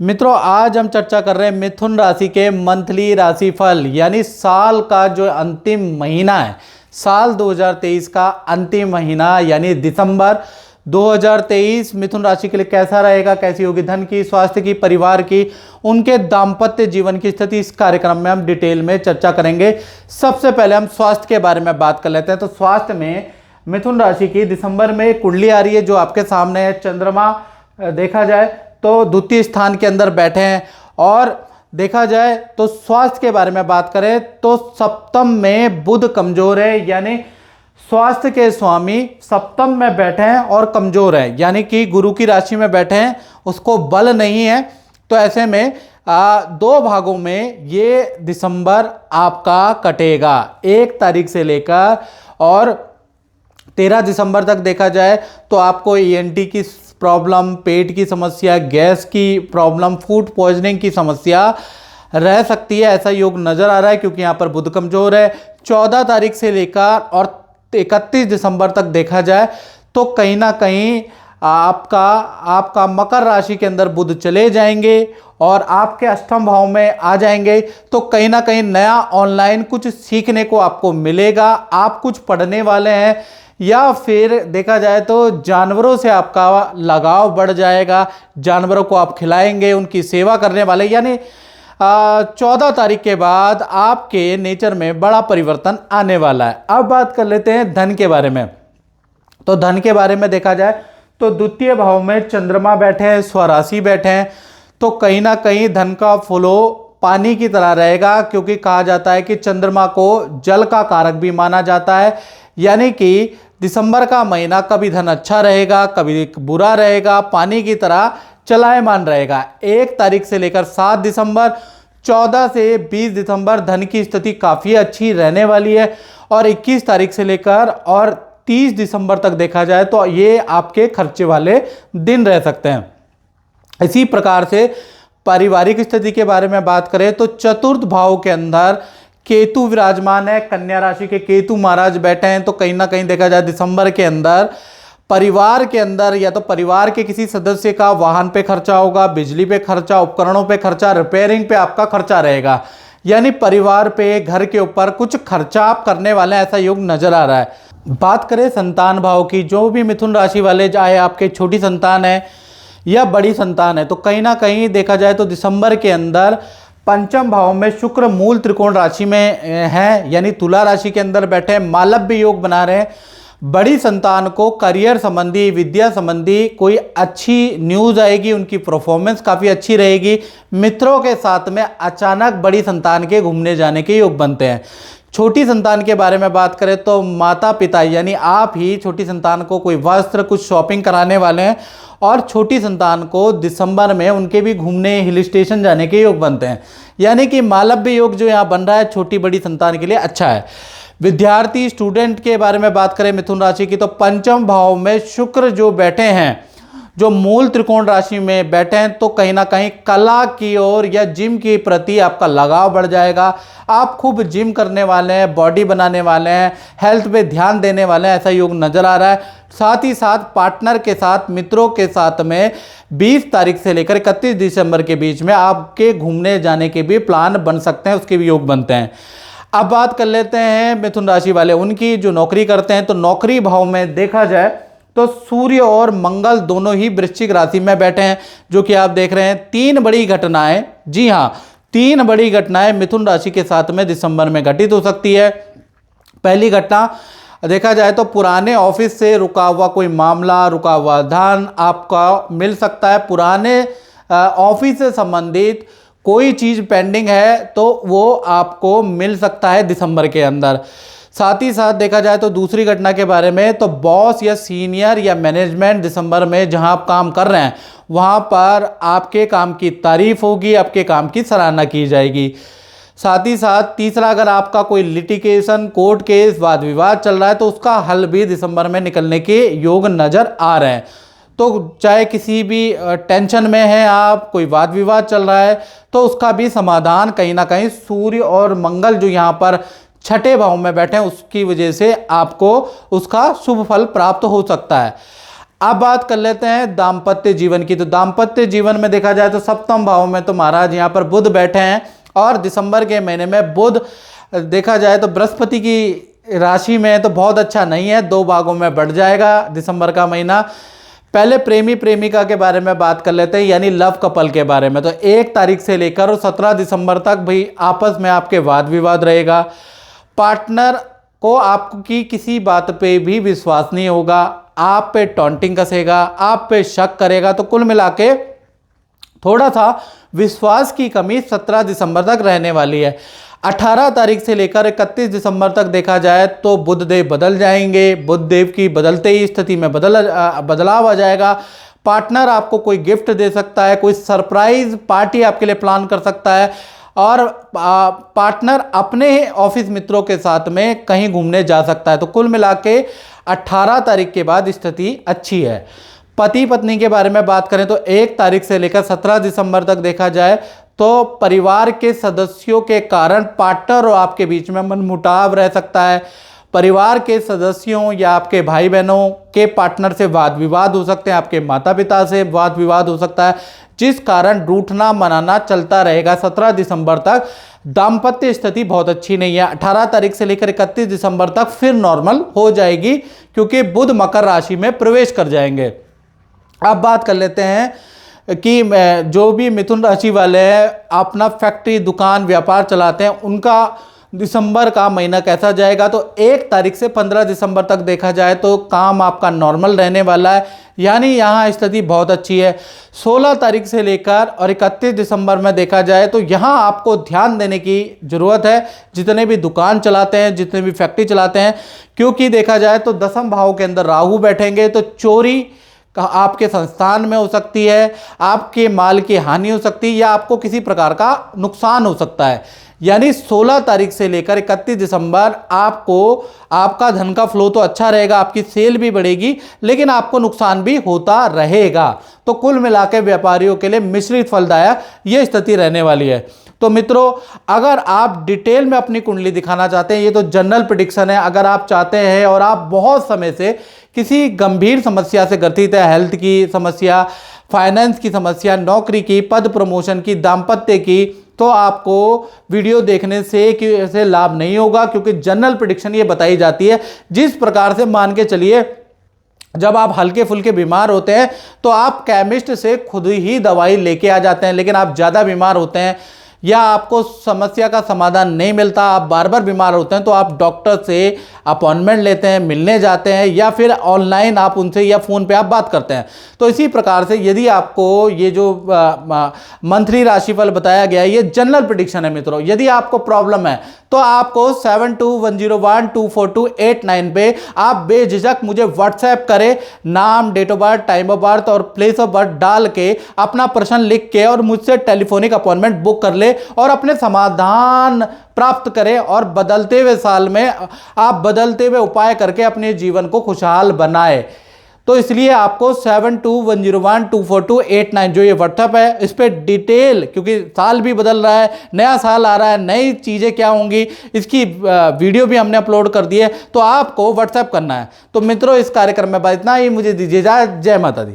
मित्रों, आज हम चर्चा कर रहे हैं मिथुन राशि के मंथली राशिफल यानी साल का जो अंतिम महीना है, साल 2023 का अंतिम महीना यानी दिसंबर 2023 मिथुन राशि के लिए कैसा रहेगा, कैसी होगी धन की, स्वास्थ्य की, परिवार की, उनके दाम्पत्य जीवन की स्थिति। इस कार्यक्रम में हम डिटेल में चर्चा करेंगे। सबसे पहले हम स्वास्थ्य के बारे में बात कर लेते हैं। तो स्वास्थ्य में मिथुन राशि की दिसंबर में कुंडली आ रही है जो आपके सामने है। चंद्रमा देखा जाए तो द्वितीय स्थान के अंदर बैठे हैं और देखा जाए तो स्वास्थ्य के बारे में बात करें तो सप्तम में बुध कमजोर है, यानी स्वास्थ्य के स्वामी सप्तम में बैठे हैं और कमजोर है, यानी कि गुरु की राशि में बैठे हैं, उसको बल नहीं है। तो ऐसे में दो भागों में ये दिसंबर आपका कटेगा, 1 तारीख से लेकर और 13 दिसंबर तक देखा जाए तो आपको ईएनटी की प्रॉब्लम, पेट की समस्या, गैस की प्रॉब्लम, फूड पॉइजनिंग की समस्या रह सकती है, ऐसा योग नजर आ रहा है क्योंकि यहाँ पर बुध कमजोर है। 14 तारीख से लेकर और 31 दिसंबर तक देखा जाए तो कहीं ना कहीं आपका मकर राशि के अंदर बुध चले जाएंगे और आपके अष्टम भाव में आ जाएंगे। तो कहीं ना कहीं नया ऑनलाइन कुछ सीखने को आपको मिलेगा, आप कुछ पढ़ने वाले हैं या फिर देखा जाए तो जानवरों से आपका लगाव बढ़ जाएगा, जानवरों को आप खिलाएंगे, उनकी सेवा करने वाले, यानी 14 तारीख के बाद आपके नेचर में बड़ा परिवर्तन आने वाला है। अब बात कर लेते हैं धन के बारे में। तो धन के बारे में देखा जाए तो द्वितीय भाव में चंद्रमा बैठे हैं, स्वराशि बैठे हैं, तो कहीं ना कहीं धन का फ्लो पानी की तरह रहेगा क्योंकि कहा जाता है कि चंद्रमा को जल का कारक भी माना जाता है, यानी कि दिसंबर का महीना कभी धन अच्छा रहेगा, कभी बुरा रहेगा, पानी की तरह चलायमान रहेगा। 1 तारीख से लेकर 7 दिसंबर, 14 से 20 दिसंबर धन की स्थिति काफ़ी अच्छी रहने वाली है और 21 तारीख से लेकर और 30 दिसंबर तक देखा जाए तो ये आपके खर्चे वाले दिन रह सकते हैं। इसी प्रकार से पारिवारिक स्थिति के बारे में बात करें तो चतुर्थ भाव के अंदर केतु विराजमान है, कन्या राशि के केतु महाराज बैठे हैं, तो कहीं ना कहीं देखा जाए दिसंबर के अंदर परिवार के अंदर या तो परिवार के किसी सदस्य का वाहन पे खर्चा होगा, बिजली पे खर्चा, उपकरणों पे खर्चा, रिपेयरिंग पे आपका खर्चा रहेगा, यानी परिवार पे, घर के ऊपर कुछ खर्चा आप करने वाले हैं, ऐसा योग नजर आ रहा है। बात करें संतान भाव की, जो भी मिथुन राशि वाले, चाहे आपके छोटी संतान है या बड़ी संतान है, तो कहीं ना कहीं देखा जाए तो दिसंबर के अंदर पंचम भाव में शुक्र मूल त्रिकोण राशि में है, यानी तुला राशि के अंदर बैठे मालव्य योग बना रहे हैं। बड़ी संतान को करियर संबंधी, विद्या संबंधी कोई अच्छी न्यूज़ आएगी, उनकी परफॉर्मेंस काफ़ी अच्छी रहेगी। मित्रों के साथ में अचानक बड़ी संतान के घूमने जाने के योग बनते हैं। छोटी संतान के बारे में बात करें तो माता पिता यानी आप ही छोटी संतान को कोई वस्त्र, कुछ शॉपिंग कराने वाले हैं और छोटी संतान को दिसंबर में उनके भी घूमने, हिल स्टेशन जाने के योग बनते हैं, यानी कि मालव्य योग जो यहाँ बन रहा है छोटी बड़ी संतान के लिए अच्छा है। विद्यार्थी, स्टूडेंट के बारे में बात करें मिथुन राशि की तो पंचम भाव में शुक्र जो बैठे हैं, जो मूल त्रिकोण राशि में बैठे हैं, तो कहीं ना कहीं कला की ओर या जिम के प्रति आपका लगाव बढ़ जाएगा। आप खूब जिम करने वाले हैं, बॉडी बनाने वाले हैं, हेल्थ पे ध्यान देने वाले हैं, ऐसा योग नजर आ रहा है। साथ ही साथ पार्टनर के साथ, मित्रों के साथ में 20 तारीख से लेकर 31 दिसंबर के बीच में आपके घूमने जाने के भी प्लान बन सकते हैं, उसके भी योग बनते हैं। अब बात कर लेते हैं मिथुन राशि वाले उनकी जो नौकरी करते हैं, तो नौकरी भाव में देखा जाए तो सूर्य और मंगल दोनों ही वृश्चिक राशि में बैठे हैं, जो कि आप देख रहे हैं 3 बड़ी घटनाएं, जी हाँ 3 बड़ी घटनाएं मिथुन राशि के साथ में दिसंबर में घटित हो सकती है। पहली घटना देखा जाए तो पुराने ऑफिस से रुका हुआ कोई मामला, रुका हुआ धन आपका मिल सकता है। पुराने ऑफिस से संबंधित कोई चीज़ पेंडिंग है तो वो आपको मिल सकता है दिसंबर के अंदर। साथ ही साथ देखा जाए तो दूसरी घटना के बारे में तो बॉस या सीनियर या मैनेजमेंट दिसंबर में जहां आप काम कर रहे हैं वहां पर आपके काम की तारीफ होगी, आपके काम की सराहना की जाएगी। साथ ही साथ तीसरा, अगर आपका कोई लिटिगेशन, कोर्ट केस, वाद विवाद चल रहा है तो उसका हल भी दिसंबर में निकलने के योग नज़र आ रहे हैं। तो चाहे किसी भी टेंशन में है आप, कोई वाद विवाद चल रहा है तो उसका भी समाधान कहीं ना कहीं सूर्य और मंगल जो यहाँ पर छठे भाव में बैठे हैं उसकी वजह से आपको उसका शुभ फल प्राप्त हो सकता है। अब बात कर लेते हैं दाम्पत्य जीवन की। तो दाम्पत्य जीवन में देखा जाए तो सप्तम भाव में तो महाराज यहाँ पर बुध बैठे हैं और दिसंबर के महीने में बुध देखा जाए तो बृहस्पति की राशि में तो बहुत अच्छा नहीं है, 2 भागों में बढ़ जाएगा दिसंबर का महीना। पहले प्रेमी प्रेमिका के बारे में बात कर लेते हैं, यानी लव कपल के बारे में। तो 1 तारीख से लेकर 17 दिसंबर तक भाई आपस में आपके वाद विवाद रहेगा। पार्टनर को आपकी किसी बात पे भी विश्वास नहीं होगा, आप पे टॉन्टिंग कसेगा, आप पे शक करेगा। तो कुल मिला के थोड़ा सा विश्वास की कमी 17 दिसंबर तक रहने वाली है। 18 तारीख से लेकर 31 दिसंबर तक देखा जाए तो बुध देव बदल जाएंगे। बुध देव की बदलते ही स्थिति में बदलाव आ जाएगा। पार्टनर आपको कोई गिफ्ट दे सकता है, कोई सरप्राइज पार्टी आपके लिए प्लान कर सकता है और पार्टनर अपने ऑफिस मित्रों के साथ में कहीं घूमने जा सकता है। तो कुल मिला के 18 तारीख के बाद स्थिति अच्छी है। पति पत्नी के बारे में बात करें तो 1 तारीख से लेकर 17 दिसंबर तक देखा जाए तो परिवार के सदस्यों के कारण पार्टनर और आपके बीच में मनमुटाव रह सकता है। परिवार के सदस्यों या आपके भाई बहनों के पार्टनर से वाद विवाद हो सकते हैं, आपके माता पिता से वाद विवाद हो सकता है, जिस कारण रूठना मनाना चलता रहेगा 17 दिसंबर तक। दाम्पत्य स्थिति बहुत अच्छी नहीं है। 18 तारीख से लेकर 31 दिसंबर तक फिर नॉर्मल हो जाएगी क्योंकि बुध मकर राशि में प्रवेश कर जाएंगे। अब बात कर लेते हैं कि जो भी मिथुन राशि वाले हैं अपना फैक्ट्री दुकान व्यापार चलाते हैं, उनका दिसंबर का महीना कैसा जाएगा। तो 1 तारीख से 15 दिसंबर तक देखा जाए तो काम आपका नॉर्मल रहने वाला है, यानी यहाँ स्थिति बहुत अच्छी है। 16 तारीख से लेकर और 31 दिसंबर में देखा जाए तो यहाँ आपको ध्यान देने की ज़रूरत है, जितने भी दुकान चलाते हैं, जितने भी फैक्ट्री चलाते हैं, क्योंकि देखा जाए तो 10वें भाव के अंदर राहु बैठेंगे तो चोरी आपके संस्थान में हो सकती है, आपके माल की हानि हो सकती है या आपको किसी प्रकार का नुकसान हो सकता है। यानी 16 तारीख से लेकर 31 दिसंबर आपको आपका धन का फ्लो तो अच्छा रहेगा, आपकी सेल भी बढ़ेगी, लेकिन आपको नुकसान भी होता रहेगा। तो कुल मिलाकर व्यापारियों के लिए मिश्रित फलदायक ये स्थिति रहने वाली है। तो मित्रों, अगर आप डिटेल में अपनी कुंडली दिखाना चाहते हैं, ये तो जनरल प्रेडिक्शन है, अगर आप चाहते हैं और आप बहुत समय से किसी गंभीर समस्या से ग्रसित है, हेल्थ की समस्या, फाइनेंस की समस्या, नौकरी की, पद प्रमोशन की, दाम्पत्य की, तो आपको वीडियो देखने से लाभ नहीं होगा, क्योंकि जनरल प्रेडिक्शन ये बताई जाती है। जिस प्रकार से मान के चलिए जब आप हल्के फुल्के बीमार होते हैं तो आप केमिस्ट से खुद ही दवाई लेके आ जाते हैं, लेकिन आप ज़्यादा बीमार होते हैं या आपको समस्या का समाधान नहीं मिलता, आप बार बार बीमार होते हैं, तो आप डॉक्टर से अपॉइंटमेंट लेते हैं, मिलने जाते हैं या फिर ऑनलाइन आप उनसे या फ़ोन पे आप बात करते हैं। तो इसी प्रकार से यदि आपको ये जो मंथली राशिफल बताया गया है ये जनरल प्रेडिक्शन है मित्रों, यदि आपको प्रॉब्लम है तो आपको 7210124289 पे आप बेझिझक मुझे व्हाट्सएप करें, नाम, date of birth, time of birth और प्लेस ऑफ बर्थ डाल के अपना प्रश्न लिख के और मुझसे टेलीफोनिक अपॉइंटमेंट बुक कर ले और अपने समाधान प्राप्त करें और बदलते हुए साल में आप बदलते हुए उपाय करके अपने जीवन को खुशहाल बनाए। तो इसलिए आपको 7210124289 जो ये व्हाट्सएप है इस पर डिटेल, क्योंकि साल भी बदल रहा है, नया साल आ रहा है, नई चीज़ें क्या होंगी इसकी वीडियो भी हमने अपलोड कर दी है, तो आपको व्हाट्सएप करना है। तो मित्रों, इस कार्यक्रम में बस इतना ही, मुझे दीजिए इजाज़त। जय माता दी।